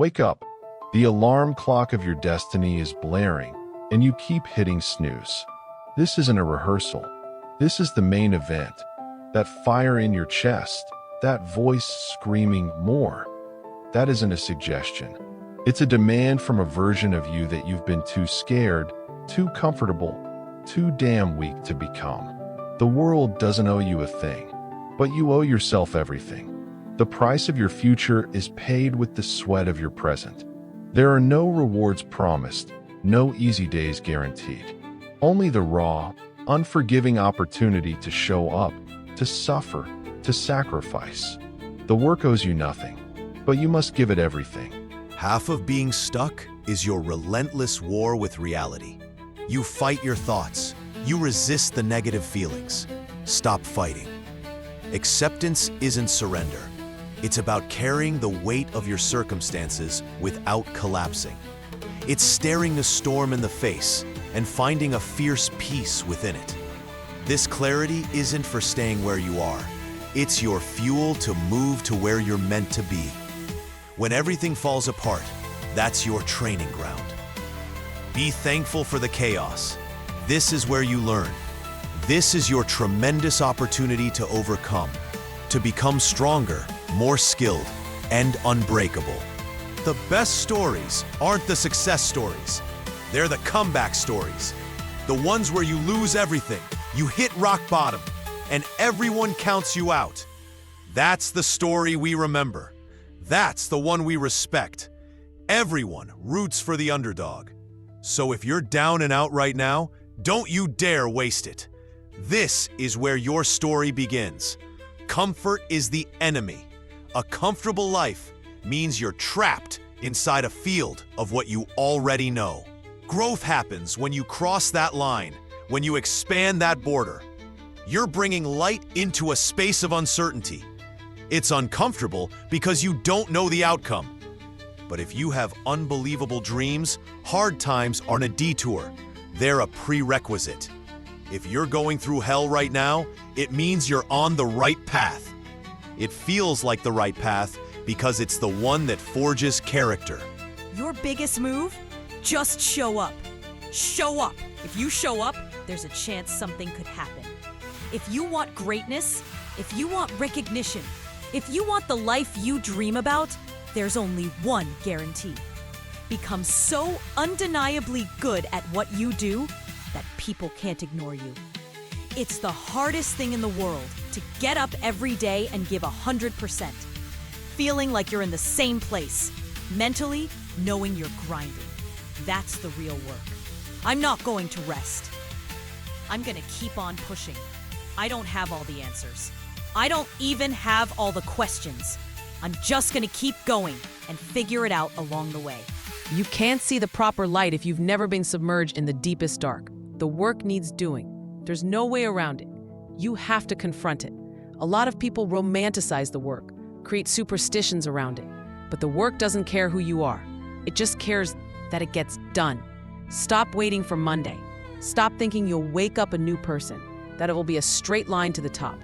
Wake up. The alarm clock of your destiny is blaring, and you keep hitting snooze. This isn't a rehearsal. This is the main event. That fire in your chest, that voice screaming more. That isn't a suggestion. It's a demand from a version of you that you've been too scared, too comfortable, too damn weak to become. The world doesn't owe you a thing, but you owe yourself everything. The price of your future is paid with the sweat of your present. There are no rewards promised, no easy days guaranteed. Only the raw, unforgiving opportunity to show up, to suffer, to sacrifice. The work owes you nothing, but you must give it everything. Half of being stuck is your relentless war with reality. You fight your thoughts. You resist the negative feelings. Stop fighting. Acceptance isn't surrender. It's about carrying the weight of your circumstances without collapsing. It's staring the storm in the face and finding a fierce peace within it. This clarity isn't for staying where you are. It's your fuel to move to where you're meant to be. When everything falls apart, that's your training ground. Be thankful for the chaos. This is where you learn. This is your tremendous opportunity to overcome, to become stronger, more skilled, and unbreakable. The best stories aren't the success stories. They're the comeback stories. The ones where you lose everything, you hit rock bottom, and everyone counts you out. That's the story we remember. That's the one we respect. Everyone roots for the underdog. So if you're down and out right now, don't you dare waste it. This is where your story begins. Comfort is the enemy. A comfortable life means you're trapped inside a field of what you already know. Growth happens when you cross that line, when you expand that border. You're bringing light into a space of uncertainty. It's uncomfortable because you don't know the outcome. But if you have unbelievable dreams, hard times aren't a detour. They're a prerequisite. If you're going through hell right now, it means you're on the right path. It feels like the right path because it's the one that forges character. Your biggest move? Just show up. Show up. If you show up, there's a chance something could happen. If you want greatness, if you want recognition, if you want the life you dream about, there's only one guarantee. Become so undeniably good at what you do that people can't ignore you. It's the hardest thing in the world to get up every day and give 100%. Feeling like you're in the same place. Mentally, knowing you're grinding. That's the real work. I'm not going to rest. I'm gonna keep on pushing. I don't have all the answers. I don't even have all the questions. I'm just gonna keep going and figure it out along the way. You can't see the proper light if you've never been submerged in the deepest dark. The work needs doing. There's no way around it. You have to confront it. A lot of people romanticize the work, create superstitions around it. But the work doesn't care who you are. It just cares that it gets done. Stop waiting for Monday. Stop thinking you'll wake up a new person, that it will be a straight line to the top.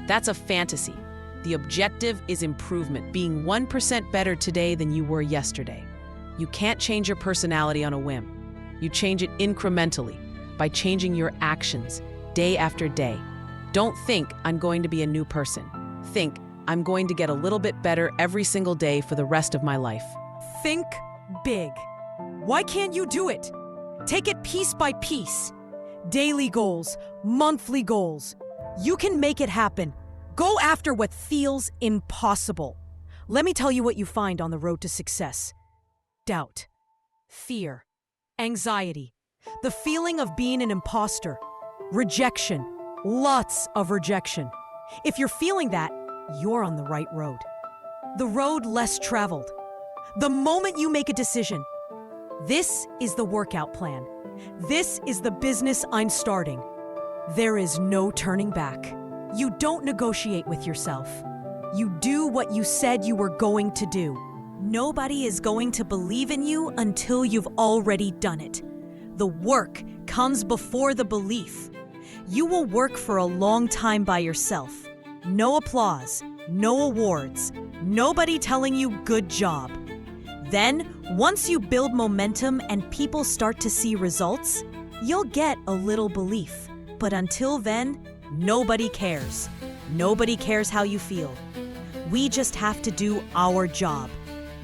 That's a fantasy. The objective is improvement, being 1% better today than you were yesterday. You can't change your personality on a whim. You change it incrementally, by changing your actions, day after day. Don't think, I'm going to be a new person. Think, I'm going to get a little bit better every single day for the rest of my life. Think big. Why can't you do it? Take it piece by piece. Daily goals, monthly goals. You can make it happen. Go after what feels impossible. Let me tell you what you find on the road to success. Doubt, fear, anxiety, the feeling of being an imposter, rejection, lots of rejection. If you're feeling that, you're on the right road. The road less traveled. The moment you make a decision, this is the workout plan. This is the business I'm starting. There is no turning back. You don't negotiate with yourself. You do what you said you were going to do. Nobody is going to believe in you until you've already done it. The work comes before the belief. You will work for a long time by yourself. No applause, no awards, nobody telling you good job. Then, once you build momentum and people start to see results, you'll get a little belief. But until then, nobody cares. Nobody cares how you feel. We just have to do our job.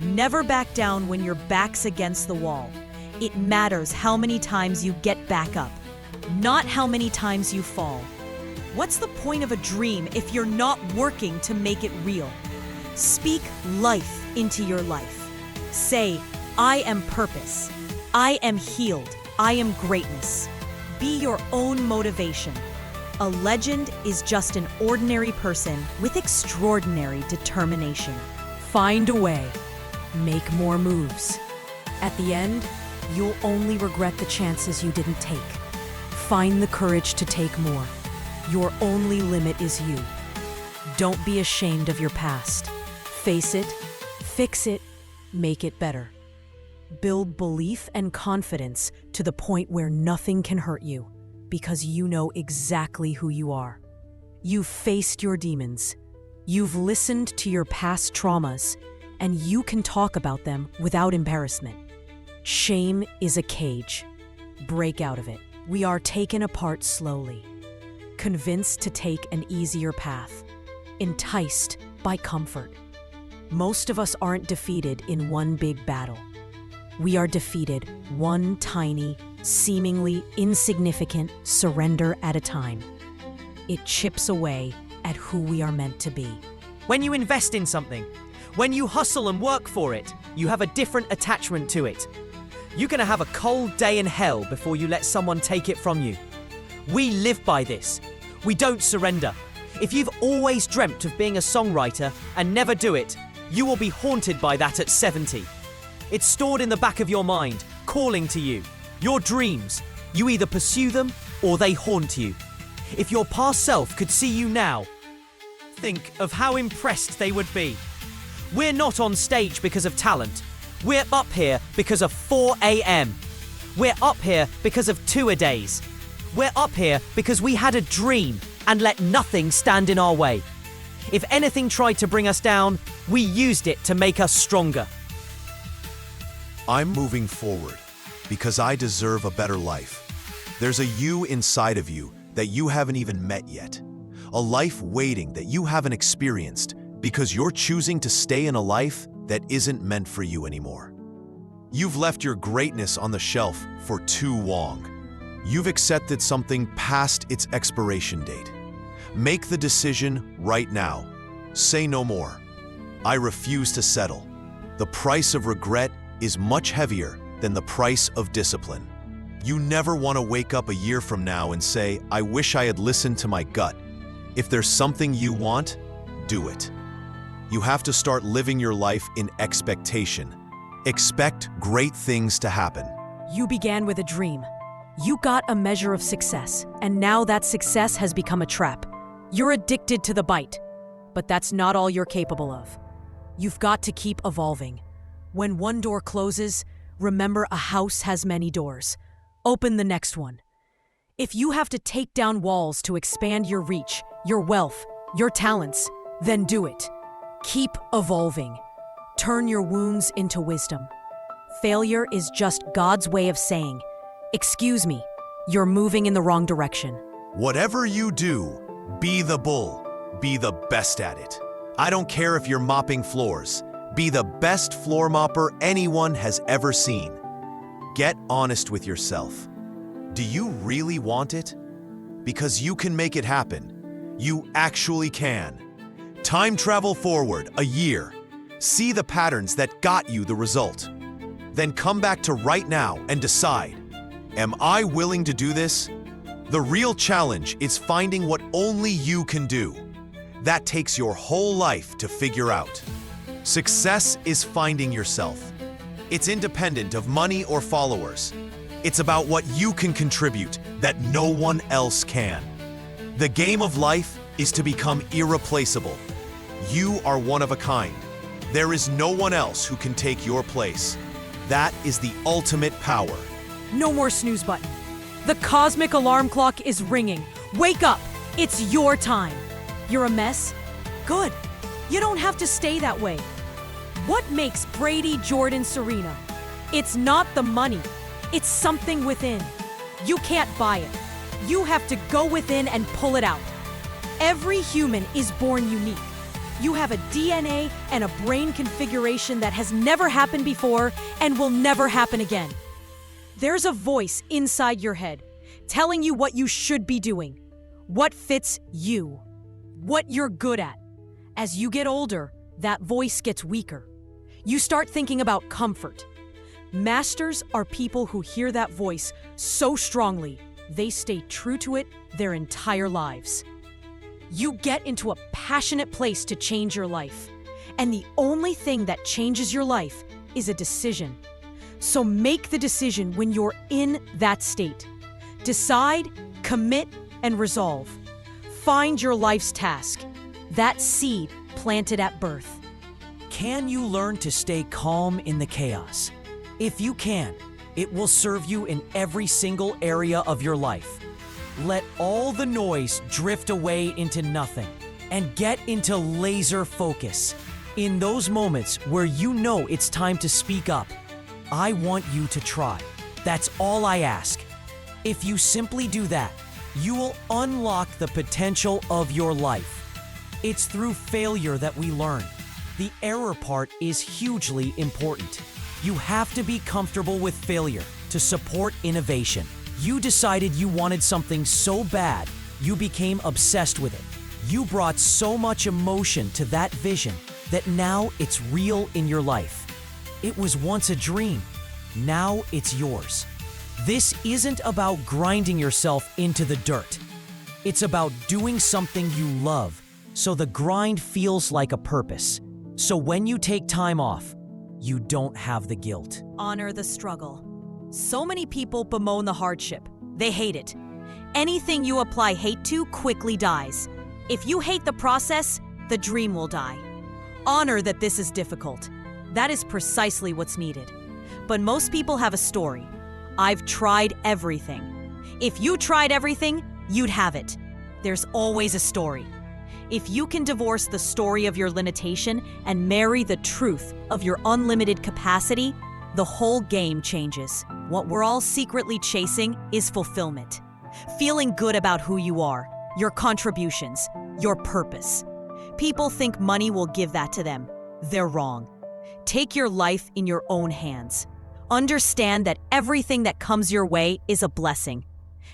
Never back down when your back's against the wall. It matters how many times you get back up, not how many times you fall. What's the point of a dream if you're not working to make it real? Speak life into your life. Say, I am purpose. I am healed. I am greatness. Be your own motivation. A legend is just an ordinary person with extraordinary determination. Find a way. Make more moves. At the end, you'll only regret the chances you didn't take. Find the courage to take more. Your only limit is you. Don't be ashamed of your past. Face it, fix it, make it better. Build belief and confidence to the point where nothing can hurt you, because you know exactly who you are. You've faced your demons. You've listened to your past traumas, and you can talk about them without embarrassment. Shame is a cage. Break out of it. We are taken apart slowly, convinced to take an easier path, enticed by comfort. Most of us aren't defeated in one big battle. We are defeated one tiny, seemingly insignificant surrender at a time. It chips away at who we are meant to be. When you invest in something, when you hustle and work for it, you have a different attachment to it. You're gonna have a cold day in hell before you let someone take it from you. We live by this. We don't surrender. If you've always dreamt of being a songwriter and never do it, you will be haunted by that at 70. It's stored in the back of your mind, calling to you. Your dreams, you either pursue them or they haunt you. If your past self could see you now, think of how impressed they would be. We're not on stage because of talent. We're up here because of 4 a.m. We're up here because of 2-a-days. We're up here because we had a dream and let nothing stand in our way. If anything tried to bring us down, we used it to make us stronger. I'm moving forward because I deserve a better life. There's a you inside of you that you haven't even met yet. A life waiting that you haven't experienced because you're choosing to stay in a life that isn't meant for you anymore. You've left your greatness on the shelf for too long. You've accepted something past its expiration date. Make the decision right now. Say no more. I refuse to settle. The price of regret is much heavier than the price of discipline. You never want to wake up a year from now and say, I wish I had listened to my gut. If there's something you want, do it. You have to start living your life in expectation. Expect great things to happen. You began with a dream. You got a measure of success, and now that success has become a trap. You're addicted to the bite, but that's not all you're capable of. You've got to keep evolving. When one door closes, remember a house has many doors. Open the next one. If you have to take down walls to expand your reach, your wealth, your talents, then do it. Keep evolving. Turn your wounds into wisdom. Failure is just God's way of saying, excuse me, you're moving in the wrong direction. Whatever you do, be the bull. Be the best at it. I don't care if you're mopping floors. Be the best floor mopper anyone has ever seen. Get honest with yourself. Do you really want it? Because you can make it happen. You actually can. Time travel forward a year. See the patterns that got you the result. Then come back to right now and decide, am I willing to do this? The real challenge is finding what only you can do. That takes your whole life to figure out. Success is finding yourself. It's independent of money or followers. It's about what you can contribute that no one else can. The game of life is to become irreplaceable. You are one of a kind. There is no one else who can take your place. That is the ultimate power. No more snooze button. The cosmic alarm clock is ringing. Wake up! It's your time. You're a mess? Good. You don't have to stay that way. What makes Brady, Jordan, Serena? It's not the money. It's something within. You can't buy it. You have to go within and pull it out. Every human is born unique. You have a DNA and a brain configuration that has never happened before and will never happen again. There's a voice inside your head telling you what you should be doing, what fits you, what you're good at. As you get older, that voice gets weaker. You start thinking about comfort. Masters are people who hear that voice so strongly, they stay true to it their entire lives. You get into a passionate place to change your life, and the only thing that changes your life is a decision. So make the decision when you're in that state. Decide, commit, and resolve. Find your life's task, that seed planted at birth. Can you learn to stay calm in the chaos? If you can, it will serve you in every single area of your life. Let all the noise drift away into nothing and get into laser focus. In those moments where you know it's time to speak up, I want you to try. That's all I ask. If you simply do that, you will unlock the potential of your life. It's through failure that we learn. The error part is hugely important. You have to be comfortable with failure to support innovation. You decided you wanted something so bad, you became obsessed with it. You brought so much emotion to that vision that now it's real in your life. It was once a dream. Now it's yours. This isn't about grinding yourself into the dirt. It's about doing something you love, so the grind feels like a purpose. So when you take time off, you don't have the guilt. Honor the struggle. So many people bemoan the hardship. They hate it. Anything you apply hate to quickly dies. If you hate the process, the dream will die. Honor that this is difficult. That is precisely what's needed. But most people have a story. I've tried everything. If you tried everything, you'd have it. There's always a story. If you can divorce the story of your limitation and marry the truth of your unlimited capacity, the whole game changes. What we're all secretly chasing is fulfillment. Feeling good about who you are, your contributions, your purpose. People think money will give that to them. They're wrong. Take your life in your own hands. Understand that everything that comes your way is a blessing.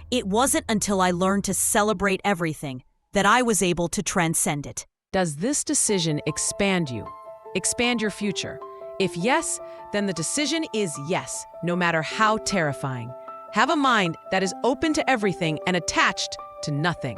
It wasn't until I learned to celebrate everything that I was able to transcend it. Does this decision expand you? Expand your future? If yes, then the decision is yes, no matter how terrifying. Have a mind that is open to everything and attached to nothing.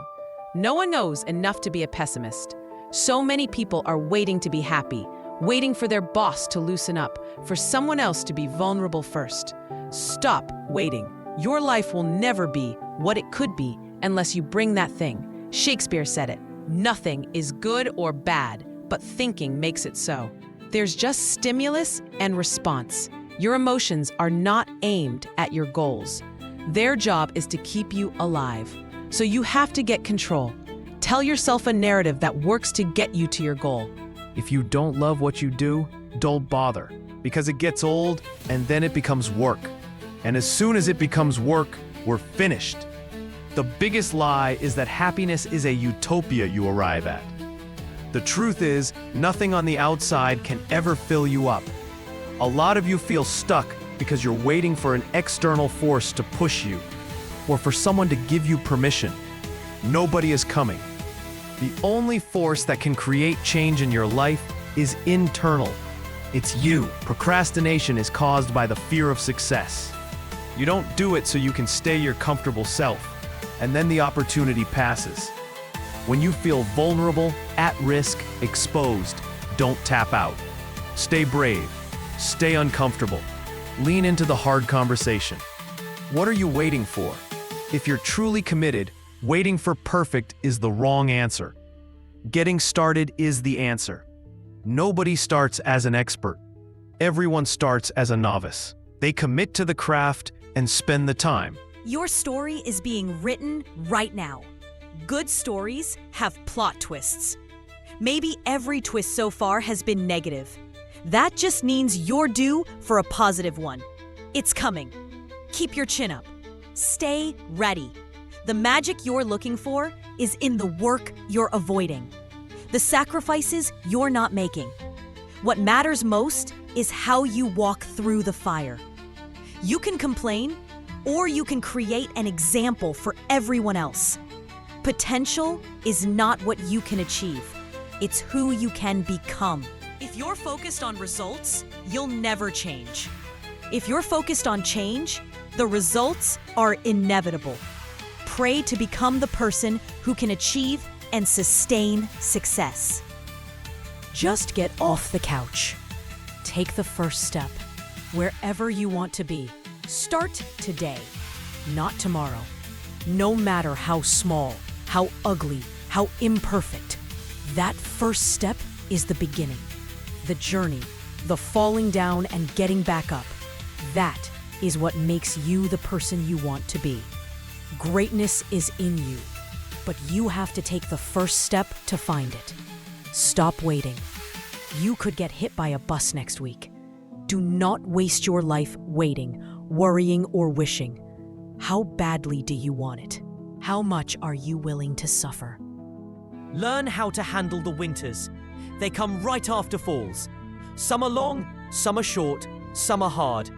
No one knows enough to be a pessimist. So many people are waiting to be happy, waiting for their boss to loosen up, for someone else to be vulnerable first. Stop waiting. Your life will never be what it could be unless you bring that thing. Shakespeare said it. Nothing is good or bad, but thinking makes it so. There's just stimulus and response. Your emotions are not aimed at your goals. Their job is to keep you alive. So you have to get control. Tell yourself a narrative that works to get you to your goal. If you don't love what you do, don't bother, because it gets old and then it becomes work. And as soon as it becomes work, we're finished. The biggest lie is that happiness is a utopia you arrive at. The truth is, nothing on the outside can ever fill you up. A lot of you feel stuck because you're waiting for an external force to push you, or for someone to give you permission. Nobody is coming. The only force that can create change in your life is internal. It's you. Procrastination is caused by the fear of success. You don't do it so you can stay your comfortable self, and then the opportunity passes. When you feel vulnerable, at risk, exposed, don't tap out. Stay brave. Stay uncomfortable. Lean into the hard conversation. What are you waiting for? If you're truly committed, waiting for perfect is the wrong answer. Getting started is the answer. Nobody starts as an expert. Everyone starts as a novice. They commit to the craft and spend the time. Your story is being written right now. Good stories have plot twists. Maybe every twist so far has been negative. That just means you're due for a positive one. It's coming. Keep your chin up. Stay ready. The magic you're looking for is in the work you're avoiding, the sacrifices you're not making. What matters most is how you walk through the fire. You can complain, or you can create an example for everyone else. Potential is not what you can achieve. It's who you can become. If you're focused on results, you'll never change. If you're focused on change, the results are inevitable. Pray to become the person who can achieve and sustain success. Just get off the couch. Take the first step. Wherever you want to be, start today, not tomorrow. No matter how small, how ugly, how imperfect, that first step is the beginning. The journey, the falling down and getting back up, that is what makes you the person you want to be. Greatness is in you, but you have to take the first step to find it. Stop waiting. You could get hit by a bus next week. Do not waste your life waiting, worrying, or wishing. How badly do you want it? How much are you willing to suffer? Learn how to handle the winters. They come right after falls. Some are long, some are short, some are hard,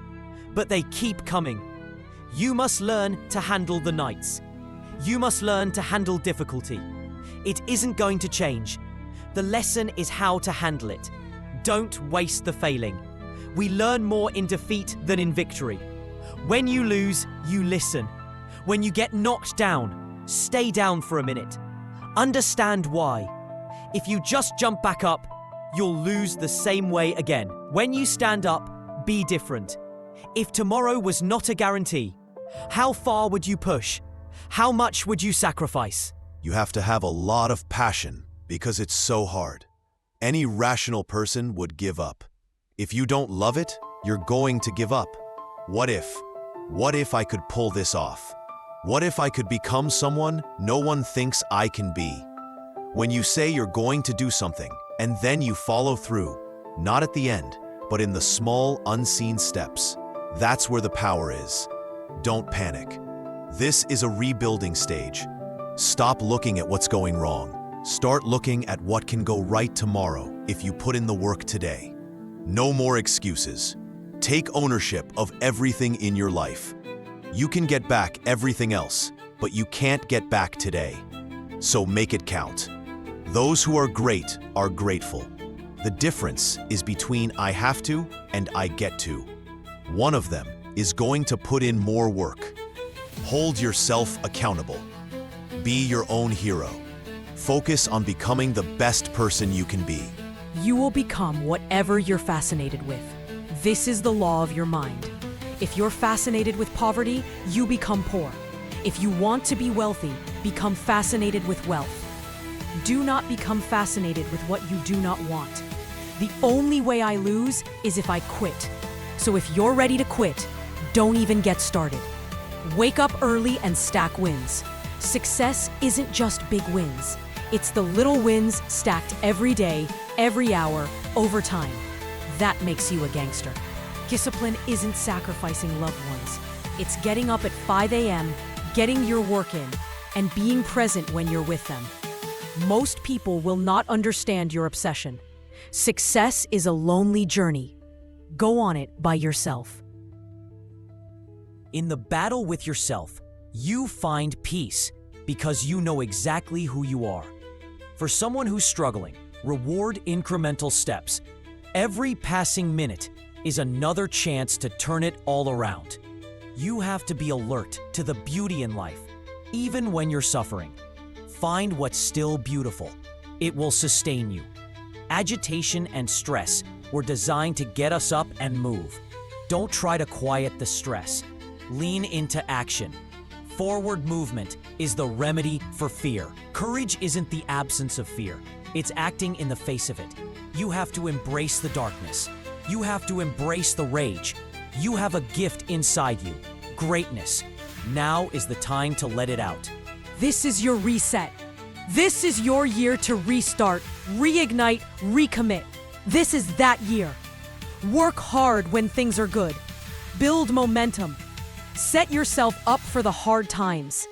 but they keep coming. You must learn to handle the nights. You must learn to handle difficulty. It isn't going to change. The lesson is how to handle it. Don't waste the failing. We learn more in defeat than in victory. When you lose, you listen. When you get knocked down, stay down for a minute. Understand why. If you just jump back up, you'll lose the same way again. When you stand up, be different. If tomorrow was not a guarantee, how far would you push? How much would you sacrifice? You have to have a lot of passion because it's so hard. Any rational person would give up. If you don't love it, you're going to give up. What if? What if I could pull this off? What if I could become someone no one thinks I can be? When you say you're going to do something and then you follow through, not at the end, but in the small, unseen steps, that's where the power is. Don't panic. This is a rebuilding stage. Stop looking at what's going wrong. Start looking at what can go right tomorrow if you put in the work today. No more excuses. Take ownership of everything in your life. You can get back everything else, but you can't get back today. So make it count. Those who are great are grateful. The difference is between I have to and I get to. One of them is going to put in more work. Hold yourself accountable. Be your own hero. Focus on becoming the best person you can be. You will become whatever you're fascinated with. This is the law of your mind. If you're fascinated with poverty, you become poor. If you want to be wealthy, become fascinated with wealth. Do not become fascinated with what you do not want. The only way I lose is if I quit. So if you're ready to quit, don't even get started. Wake up early and stack wins. Success isn't just big wins. It's the little wins stacked every day, every hour, over time. That makes you a gangster. Discipline isn't sacrificing loved ones. It's getting up at 5 a.m., getting your work in, and being present when you're with them. Most people will not understand your obsession. Success is a lonely journey. Go on it by yourself. In the battle with yourself, you find peace because you know exactly who you are. For someone who's struggling, reward incremental steps. Every passing minute is another chance to turn it all around. You have to be alert to the beauty in life, even when you're suffering. Find what's still beautiful. It will sustain you. Agitation and stress were designed to get us up and move. Don't try to quiet the stress. Lean into action. Forward movement is the remedy for fear. Courage isn't the absence of fear. It's acting in the face of it. You have to embrace the darkness. You have to embrace the rage. You have a gift inside you, greatness. Now is the time to let it out. This is your reset. This is your year to restart, reignite, recommit. This is that year. Work hard when things are good. Build momentum. Set yourself up for the hard times.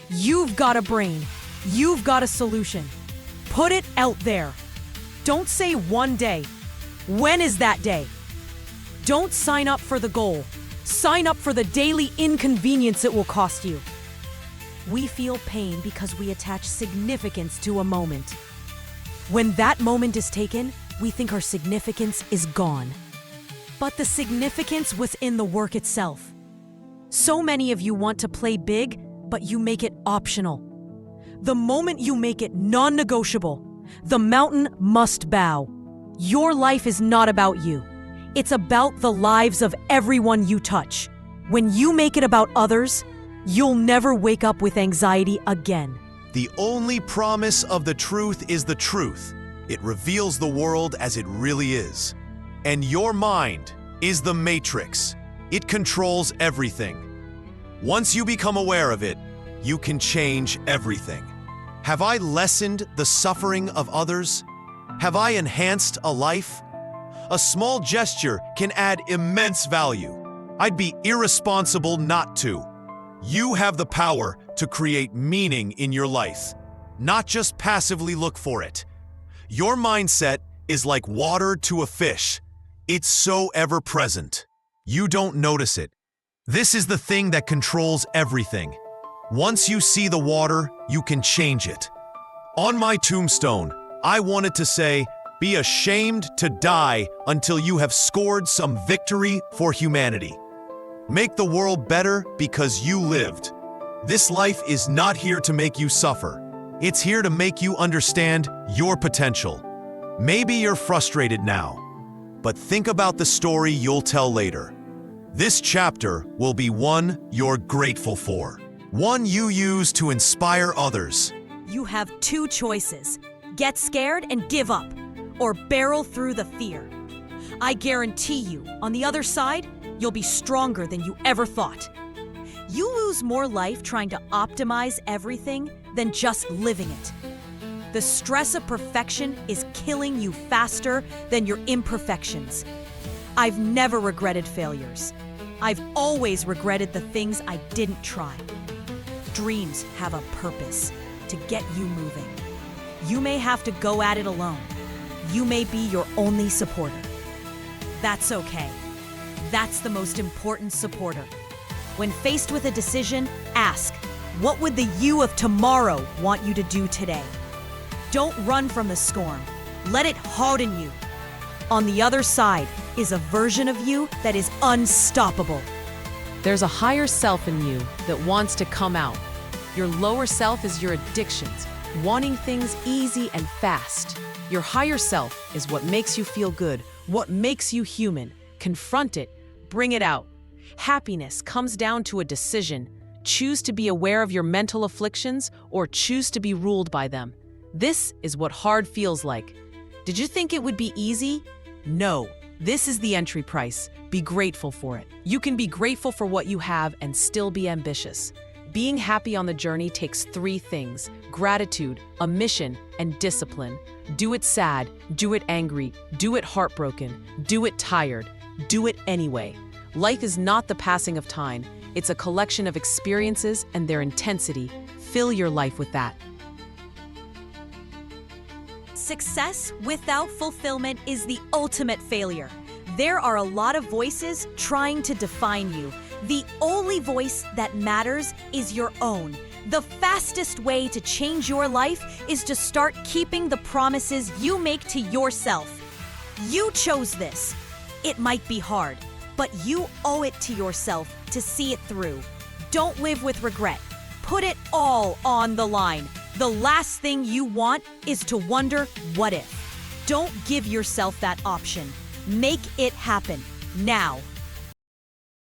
You've got a brain. You've got a solution. Put it out there. Don't say one day. When is that day? Don't sign up for the goal. Sign up for the daily inconvenience it will cost you. We feel pain because we attach significance to a moment. When that moment is taken, we think our significance is gone. But the significance was in the work itself. So many of you want to play big, but you make it optional. The moment you make it non-negotiable, the mountain must bow. Your life is not about you. It's about the lives of everyone you touch. When you make it about others, you'll never wake up with anxiety again. The only promise of the truth is the truth. It reveals the world as it really is. And your mind is the matrix. It controls everything. Once you become aware of it, you can change everything. Have I lessened the suffering of others? Have I enhanced a life? A small gesture can add immense value. I'd be irresponsible not to. You have the power to create meaning in your life, not just passively look for it. Your mindset is like water to a fish. It's so ever-present. You don't notice it. This is the thing that controls everything. Once you see the water, you can change it. On my tombstone, I wanted to say, be ashamed to die until you have scored some victory for humanity. Make the world better because you lived. This life is not here to make you suffer. It's here to make you understand your potential. Maybe you're frustrated now, but think about the story you'll tell later. This chapter will be one you're grateful for, one you use to inspire others. You have two choices: get scared and give up, or barrel through the fear. I guarantee you, on the other side, you'll be stronger than you ever thought. You lose more life trying to optimize everything than just living it. The stress of perfection is killing you faster than your imperfections. I've never regretted failures. I've always regretted the things I didn't try. Dreams have a purpose: to get you moving. You may have to go at it alone. You may be your only supporter. That's okay. That's the most important supporter. When faced with a decision, ask, what would the you of tomorrow want you to do today? Don't run from the storm. Let it harden you. On the other side is a version of you that is unstoppable. There's a higher self in you that wants to come out. Your lower self is your addictions, wanting things easy and fast. Your higher self is what makes you feel good, what makes you human. Confront it, bring it out. Happiness comes down to a decision. Choose to be aware of your mental afflictions or choose to be ruled by them. This is what hard feels like. Did you think it would be easy? No. This is the entry price. Be grateful for it. You can be grateful for what you have and still be ambitious. Being happy on the journey takes 3 things: gratitude, a mission, and discipline. Do it sad, do it angry, do it heartbroken, do it tired, do it anyway. Life is not the passing of time. It's a collection of experiences and their intensity. Fill your life with that. Success without fulfillment is the ultimate failure. There are a lot of voices trying to define you. The only voice that matters is your own. The fastest way to change your life is to start keeping the promises you make to yourself. You chose this. It might be hard, but you owe it to yourself to see it through. Don't live with regret. Put it all on the line. The last thing you want is to wonder, what if? Don't give yourself that option. Make it happen now.